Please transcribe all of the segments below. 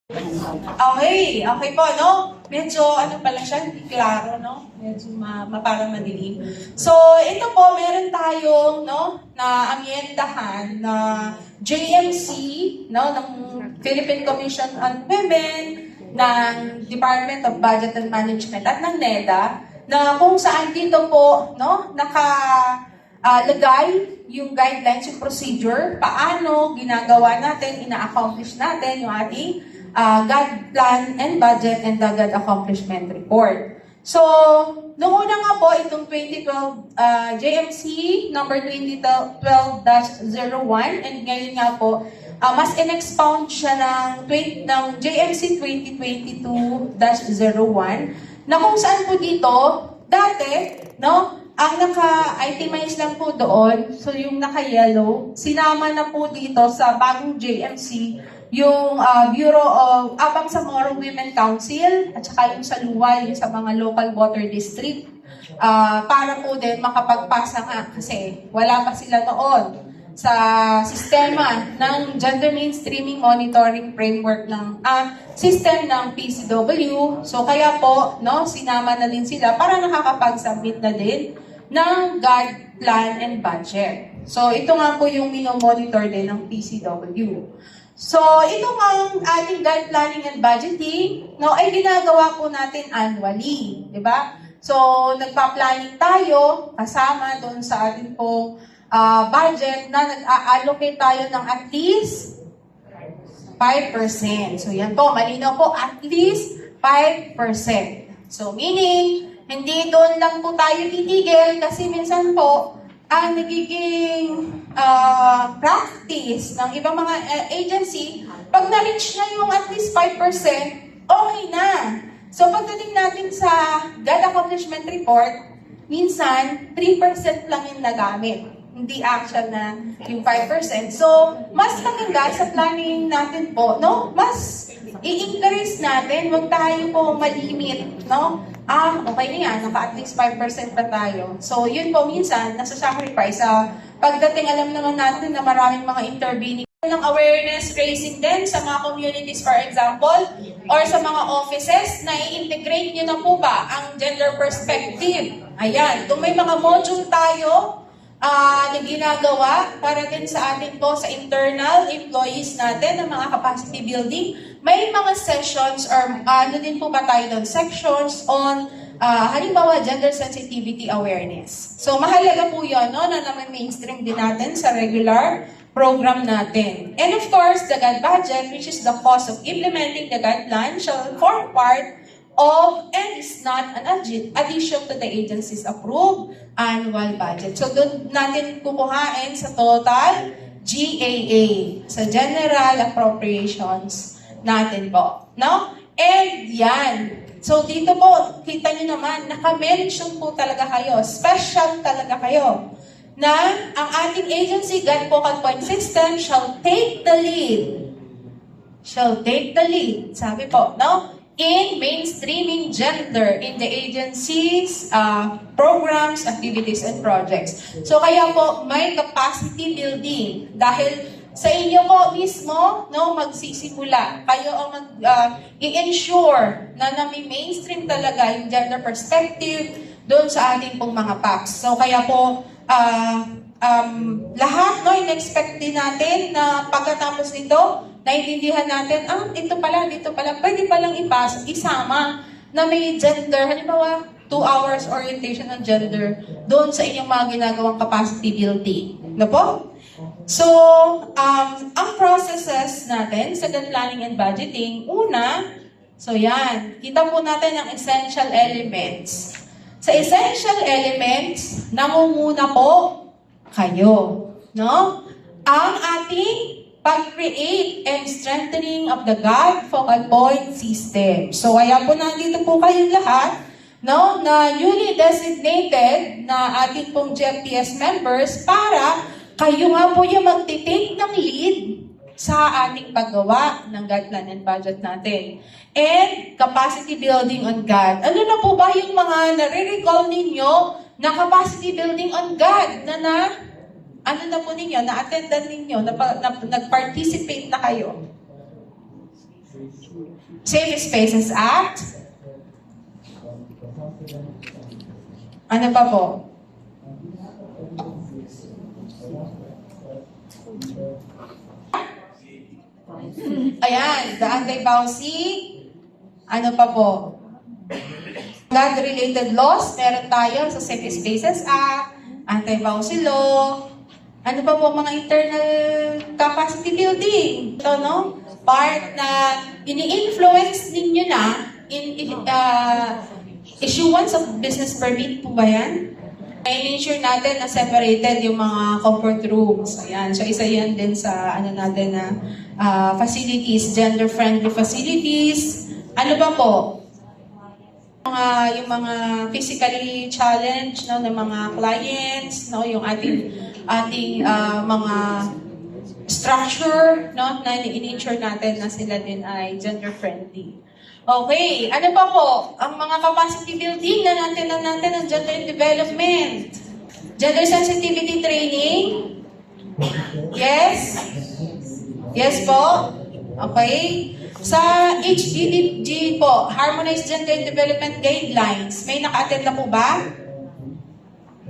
Okay, okay po, no? Medyo, ano pala siya, hindi klaro, no? Medyo parang madilim. So, ito po, meron tayong, no, na amyendahan na JMC, no, ng Philippine Commission on Women, ng Department of Budget and Management at ng NEDA, na kung saan dito po, no, lagay yung guidelines, yung procedure, paano ginagawa natin, ina-accomplish natin yung ating GAD Plan and Budget and the GAD Accomplishment Report. So, noong una nga po, itong 2012 JMC number 2012-01 and ngayon nga po, mas in-expound siya ng JMC 2022-01 na kung saan po dito, dati, no, ang naka-itemize lang po doon, so yung naka-yellow, sinama na po dito sa bagong JMC, yung Bureau of Bangsamoro Women Council, at saka yung sa Luway, yung sa mga local water district, para po din makapagpasa nga, kasi wala pa sila noon sa sistema ng Gender Mainstreaming Monitoring Framework ng system ng PCW. So kaya po, no, sinama na din sila para nakakapag-submit na din ng GAD Plan and Budget. So ito nga po yung minomonitor din ng PCW. So ito ang ating GAD Planning and Budgeting, no, ay ginagawa po natin annually, di ba? So nagpa-planning tayo kasama doon sa ating pong budget na nag-allocate tayo ng at least 5%. So yan po, malinaw po, at least 5%. So meaning, hindi doon lang po tayo titigil kasi minsan po, ang nagiging practice ng ibang mga agency, pag na-reach na yung at least 5%, okay na. So pagdating natin sa GAD Accomplishment Report, minsan 3% lang yung nagamit. Hindi actual na yung 5%. So, mas maganda sa planning natin po, no? Mas i-increase natin, wag tayo po malimit, no? Okay na yan, naka at least 5% pa tayo. So, yun po minsan, nasa sacrifice. Pagdating, alam naman natin na maraming mga intervening ng awareness raising din sa mga communities, for example, or sa mga offices, na i-integrate nyo na po ba ang gender perspective? Ayan, kung may mga module tayo, na ginagawa para din sa atin po sa internal employees natin ng mga capacity building. May mga sessions or ano din po ba tayo doon? Sections on halimbawa gender sensitivity awareness. So mahalaga po yun, no, na mainstream din natin sa regular program natin. And of course, the GAD budget, which is the cost of implementing the GAD plan, shall form part of and is not an addition to the agency's approved annual budget. So doon natin kukuhain sa total GAA, sa General Appropriations natin po. No? And yan. So dito po, kita nyo naman, naka-mention po talaga kayo, special talaga kayo, na ang ating agency GAD Focal Point System shall take the lead. Shall take the lead. Sabi po, no? In mainstreaming gender in the agency's programs, activities, and projects. So kaya po, may capacity building. Dahil sa inyo po mismo, no, magsisimula. Kayo ang i-ensure na may mainstream talaga yung gender perspective doon sa ating pong mga PACs. So kaya po, lahat, no, in-expect din natin na pagkatapos nito, naiintindihan natin, dito pala, pwede palang isama na may gender, halimbawa, 2 hours orientation on gender doon sa inyong mga ginagawang capacity building. No po? So, ang processes natin sa GAD planning and budgeting, una, so yan, kita po natin ang essential elements. Sa essential elements, nangunguna po kayo, no? Ang ating pag-create and strengthening of the GAD Focal Point System. So, kaya po nandito po kayong lahat, no, na newly designated na ating pong GFPS members para kayo nga po yung magtitake ng lead sa ating paggawa ng GAD Plan and Budget natin. And capacity building on GAD. Ano na po ba yung mga nare-recall ninyo na capacity building on GAD na ano na po ninyo, na-attendan ninyo, nag-participate na kayo? Safe Spaces Act. Ano pa po? Ayan, the anti-bouncy. Ano pa po? Flood-related laws, meron tayo sa Safe Spaces Act, anti-bouncy law. Ano pa po mga internal capacity building? Ito, no? Part na ini-influence ninyo na in issuance of business permit po ba yan? I-ensure natin na separated yung mga comfort rooms. Ayan. So, isa yan din sa ano natin na facilities, gender-friendly facilities. Ano ba po? Yung mga physically challenged no, ng mga clients, no, yung ating mga structure, no, na i-ensure natin na sila din ay gender-friendly. Okay, ano pa po? Ang mga capacity building na natin ng gender development. Gender sensitivity training? Yes? Yes po? Okay. Sa HGDG po, Harmonized Gender Development Guidelines, may naka-attend na po ba?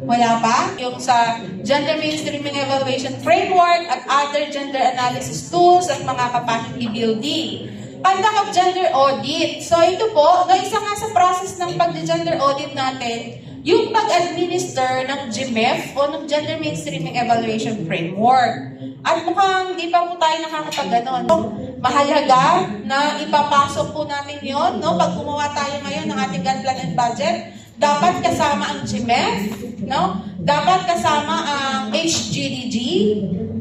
Wala pa? Yung sa Gender Mainstreaming Evaluation Framework at other gender analysis tools at mga capacity building. Conduct of gender audit. So ito po, isa nga sa process ng pag-gender audit natin, yung pag-administer ng GMEF o ng Gender Mainstreaming Evaluation Framework. At mukhang di pa po tayo nakakapag-ganon. So, mahalaga na ipapasok po natin yon, no? Pag gumawa tayo ngayon ng ating gun plan and budget, dapat kasama ang GMEF, no? Dapat kasama ang HGDG,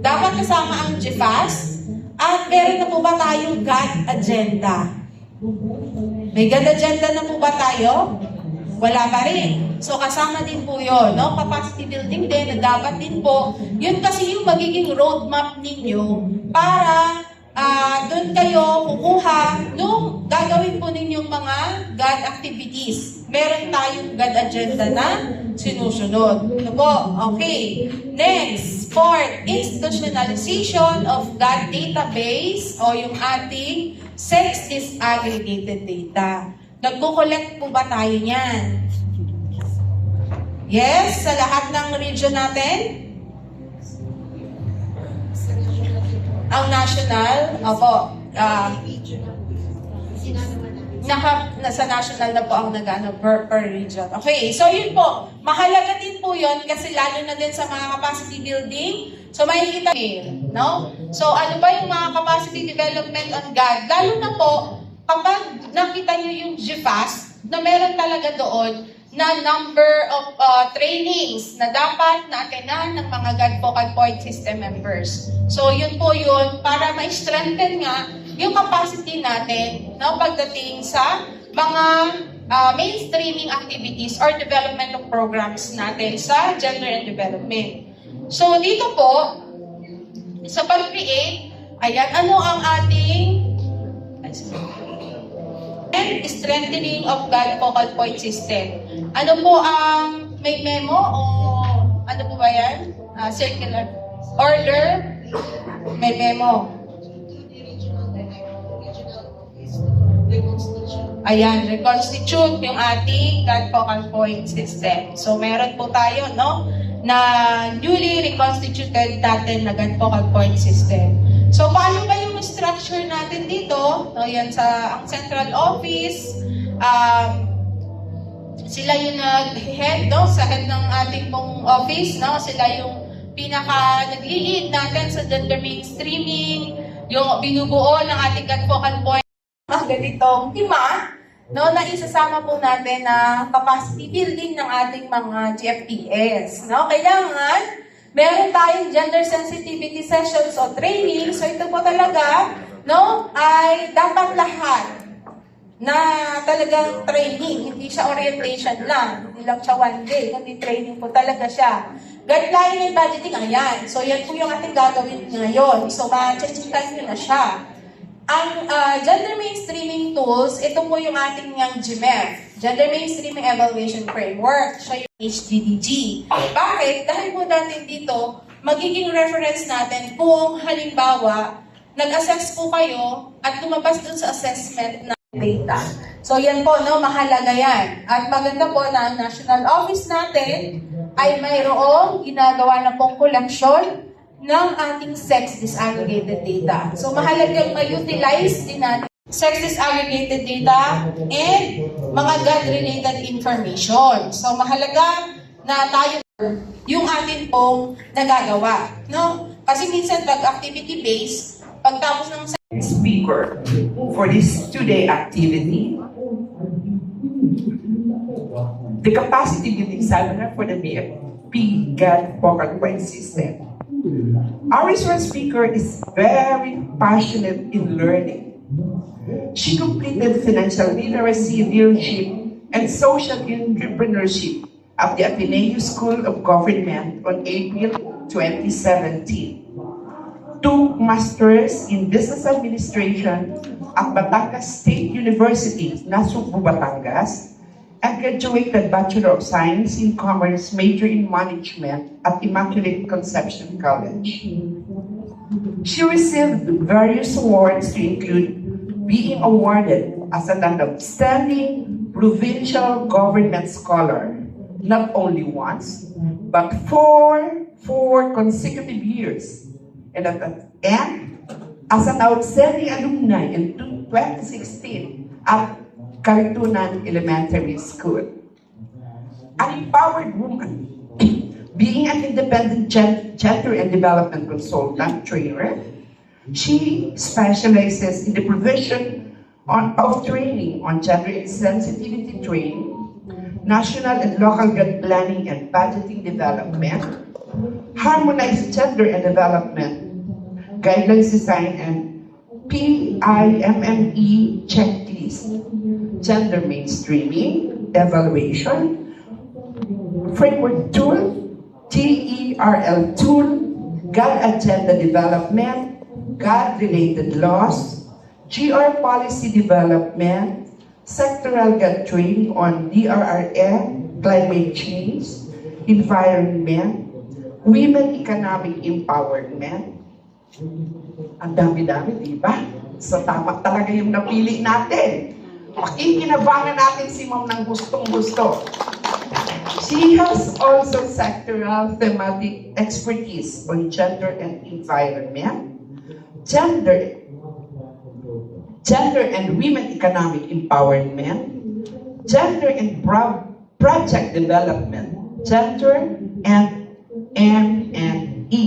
dapat kasama ang GFAS, at meron na po ba tayong GAD agenda? May GAD agenda na po ba tayo? Wala pa rin. So, kasama din po yun, no? Capacity building din, na dapat din po, yun kasi yung magiging roadmap ninyo para doon kayo kukuha nung gagawin po ninyong mga GAD activities. Meron tayong GAD agenda na sinusunod. Ito po, okay. Next, fourth, institutionalization of GAD database o yung ating sex disaggregated data. Nagko-collect po ba tayo niyan? Yes, sa lahat ng region natin? Ang national, opo, nasa national na po ang nagano per region. Okay, so yun po, mahalaga din po yun kasi lalo na din sa mga capacity building. So makikita no? So ano ba yung mga capacity development on GAD? Lalo na po, kapag nakita nyo yung GFAS, na meron talaga doon na number of trainings na dapat na-attenan ng mga GAD Focal Point System members. So, yun po yun, para ma-strengthen nga yung capacity natin no, pagdating sa mga mainstreaming activities or development of programs natin sa gender and development. So, dito po, sa pag-create, ayan, ano ang ating and strengthening of GAD Focal Point System. Ano po ang may memo o ano po ba yan? Circular order, may memo. Ayan, reconstitute yung ating GAD Focal Point System. So, meron po tayo, no, na newly reconstituted natin na GAD Focal Point System. So, paano ba yung structure natin dito? No, yan sa ang central office, sila yung nag-head, no, sa head ng ating pong office, no, sila yung nag-lead natin sa gender mainstreaming, yung binubuo ng ating GAD Focal Point. Mga ganitong lima, no, na isasama po natin na capacity building ng ating mga GFTS. No? Kailangan, meron tayong gender sensitivity sessions o training. So ito po talaga, no, ay dapat lahat na talagang training. Hindi siya orientation lang. Hindi lang siya one day, kundi training po talaga siya. Guideline and budgeting, ayan. So yan po yung ating gagawin ngayon. So ma-checkan nyo na siya. Ang gender mainstreaming tools, ito po yung ating yung GMEF, Gender Mainstreaming Evaluation Framework. Siya yung HGDG. Bakit? Dahil po natin dito, magiging reference natin kung halimbawa, nag-assess po kayo at lumabas dun sa assessment na data. So yan po, no, mahalaga yan. At maganda po na ang national office natin ay mayroong ginagawa na pong koleksyon ng ating sex disaggregated data. So mahalagang ma-utilize din natin sex disaggregated data and mga God-related information. So mahalaga na tayo yung atin pong nagagawa, no? Kasi minsan pag activity-based, pagtapos ng speaker for this two-day activity, the capacity building seminar for the BFP GAD Focal Point System. Our resource speaker is very passionate in learning. She completed financial literacy, leadership, and social entrepreneurship at the Ateneo School of Government on April 2017. Took Masters in Business Administration at Batangas State University, Nasugbu, Batangas, and graduated Bachelor of Science in Commerce, major in Management at Immaculate Conception College. She received various awards to include being awarded as an outstanding provincial government scholar, not only once, but four consecutive years. And as an outstanding alumni in 2016 at Caritunan Elementary School. An empowered woman, being an independent gender and development consultant trainer, she specializes in the provision of training on gender insensitivity training, national and local grid planning and budgeting development, harmonized gender and development, guidelines design and PIMME checklist, gender mainstreaming, evaluation, framework tool, TERL tool, GAD agenda development, GAD-related laws, GR policy development, sectoral GAD training on DRRF, climate change, environment, women economic empowerment. Ang dami-dami, di ba? So tama talaga yung napili natin. Pakikinabangan natin si Ma'am ng gustong-gusto. She has also sectoral thematic expertise on gender and environment, gender and women economic empowerment, gender and project development, gender and M&E.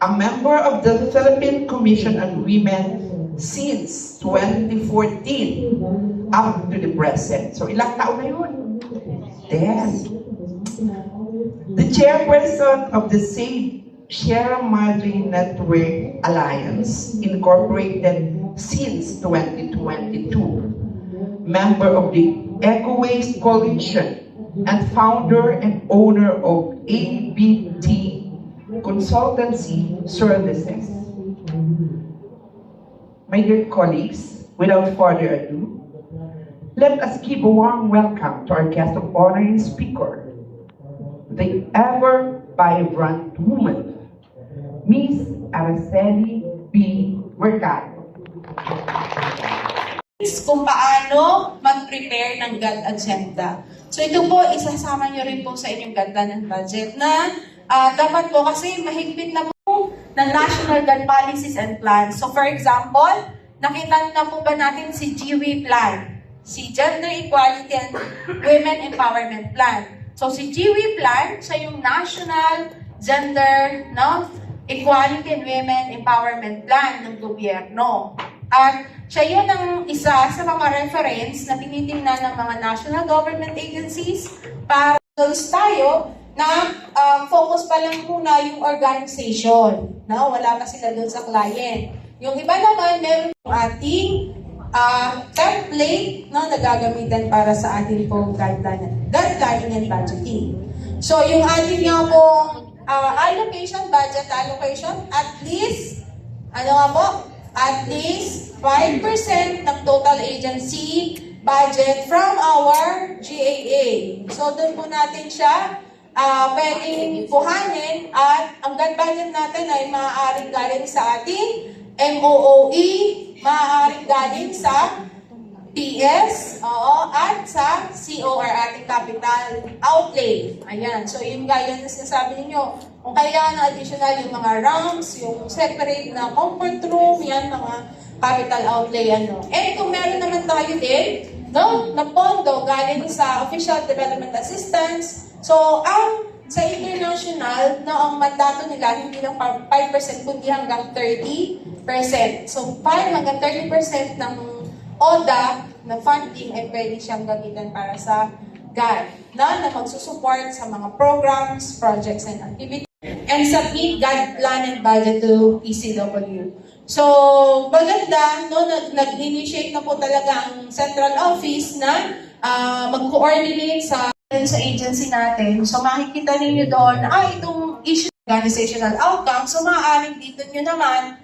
A member of the Philippine Commission on Women since 2014 up to the present. So ilang taon na yun? 10. The chairperson of the Sierra Madre Network Alliance, Incorporated since 2022. Member of the Eco Waste Coalition and founder and owner of ABT Consultancy Services. My dear colleagues, without further ado, let us give a warm welcome to our guest of honor and speaker, the ever-vibrant woman, Miss Araceli B. Mercado. Kung paano mag-prepare ng GAD agenda. So ito po, isasama nyo rin po sa inyong ganda ng budget na dapat po kasi mahigpit na po ng National GAD Policies and Plans. So for example, nakita na po ba natin si GW Plan, si Gender Equality and Women Empowerment Plan. So si GW Plan, siya yung National Gender Equality and Women Empowerment Plan ng gobyerno. At siya yun ang isa sa mga reference na tinitingnan ng mga national government agencies para tayo na focus pa lang muna yung organization. No? Wala pa sila doon sa client. Yung iba naman, meron yung ating template na gagamitan para sa ating pong GAD planning and budgeting. So yung ating nga pong allocation, budget allocation, at least, at least 5% ng total agency budget from our GAA. So doon po natin siya pwedeng kuhanin at ang GAD budget natin ay maaaring galing sa ating MOOE, maaaring galing sa PS, at sa COR, ating capital outlay. Ayan, so yun gaya na sinasabi ninyo. Kung kailangan na additional yung mga RAMs, yung separate na comfort room, yan, mga capital outlay, ano. And kung meron naman tayo din, no, na pondo galing sa Official Development Assistance, so sa international, no, ang mandato nila hindi lang 5%, kundi hanggang 30%. So 5 hanggang 30% ng ODA na funding ay pwede siyang gamitin para sa GAD na magsusupport sa mga programs, projects, and activities and submit GAD plan and budget to ECW. So, maganda, no, nag-initiate na po talaga ang central office na mag-coordinate sa agency natin. So, makikita ninyo doon, itong issue organizational outcome, so maaaring dito nyo naman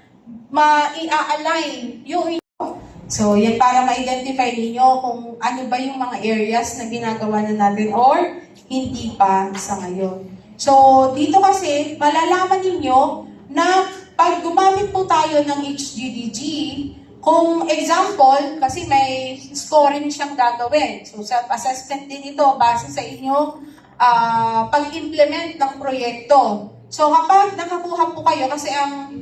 ma-i-align yung so, yan para ma-identify ninyo kung ano ba yung mga areas na ginagawa na natin or hindi pa sa ngayon. So, dito kasi, malalaman ninyo na pag gumamit po tayo ng HGDG, kung example, kasi may scoring siyang gagawin. So, self-assessment din ito base sa inyong pag-implement ng proyekto. So, kapag nakakuha po kayo, kasi ang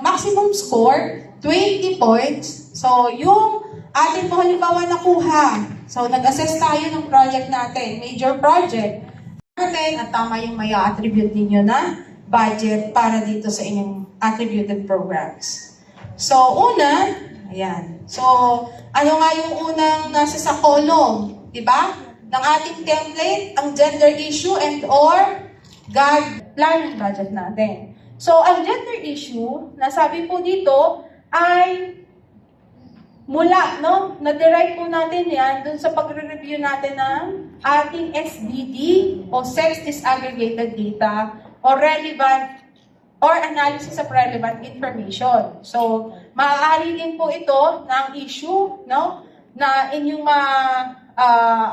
maximum score, 20 points. So, yung atin po halimbawa nakuha. So, nag-assess tayo ng project natin, major project. Natin, at tama yung may attribute ninyo na budget para dito sa inyong attributed programs. So, una, ayan. So, ano nga yung unang nasa sa column? Diba? Ng ating template, ang gender issue and or GAD plan budget natin. So, ang gender issue, nasabi po dito, ay mula, no? Na-derive po natin yan dun sa pagre-review natin ng ating SDD o Sex Disaggregated Data or relevant or analysis of relevant information. So, maaari din po ito ng issue, no? Na inyong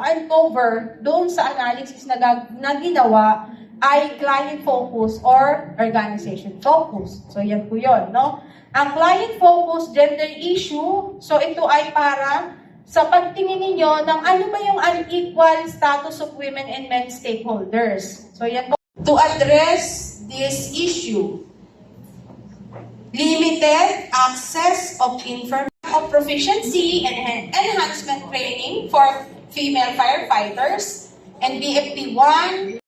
uncover doon sa analysis na ginawa ay client focus or organization focus. So, yan po yun, no? Ang client-focused gender issue, so ito ay para sa pagtingin ninyo ng ano ba yung unequal status of women and men stakeholders. So yan po. To address this issue, limited access of information of proficiency and enhancement training for female firefighters and BFP 1